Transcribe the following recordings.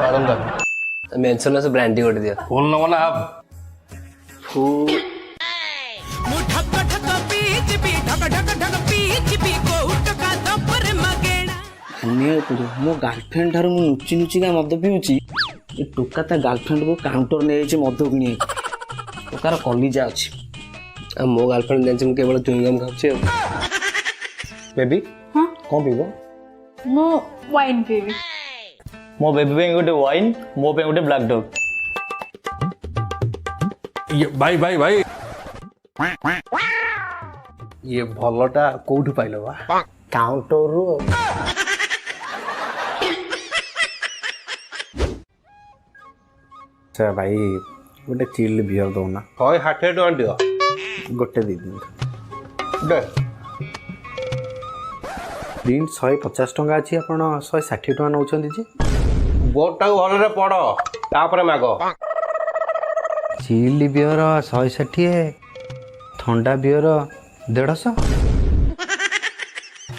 ଆନନ୍ଦ mention से brandy गोटे दिया ଫୋନ୍ ନବ ନା ଆପ୍ मो गर्लफ्रेंड ठार मुझे नुची नुचिका मद पीऊँची टोका ता गर्लफ्रेंड को काउंटर नहीं मद कि टोकार कलिजा अच्छी मो गर्लफ्रेंड जान मु केवल चुईंगम खाऊची बेबी हाँ कौन पीब मो वाइन पीबी मो बेबी पे गोटे वाइन मो पे गोटे ब्लैक डॉग भाई भाई भाई ये भलटा कोठु पाइल बा काउंटर रू अच्छा भाई गोटे चिल्ड बियर दौना 160 टଙ୍କା दियो गोटे दी दिन दे प्रिंट 150 टଙ୍କା अच्छी आप 160 टଙ୍କା नौ जे बोर्डटा भलरे पड़ तापर माग चिल्ड बियर 160 थंडा बियर 150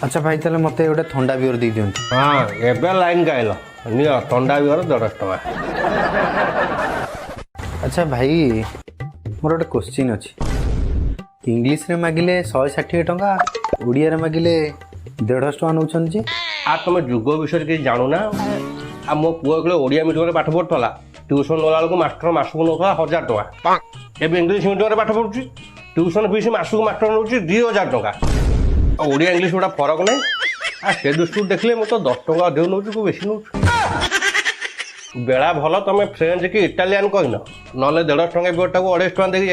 अच्छा भाई ताले मते गोटे थंडा बियर दी दियंतु हाँ एबे लाइन गाइल नियो थंडा बियर 150 टଙ୍କା अच्छा भाई मोर गोटे क्वेश्चन अच्छी इंग्लिश रे मागिले 160 टଙ୍କା ओडिया रे मागिले 150 टଙ୍କା नौछन जे आ तुम जुग विषय किसी जानू ना आ मो पुआ जो ओडिया मीडियम पाठ पढ़ुला ट्यूशन गला बेलू मास्टर मासक नौला 1000 टଙ୍କା एवं इंग्लिश मीडियम पाठ पढ़ुची ट्यूशन फीस मासक मास्टर नौ 2000 टଙ୍କା ओडिया इंग्लिश गोटा फरक ना आ से दृष्टि देखले मुझे तो 10 टଙ୍କା अधिक नौ को बेसी नौ बेला भल तुम फ्रेंच कि इटालियन कहन ना 150 टଙ୍କା बोर्डटा को 250 टଙ୍କା देके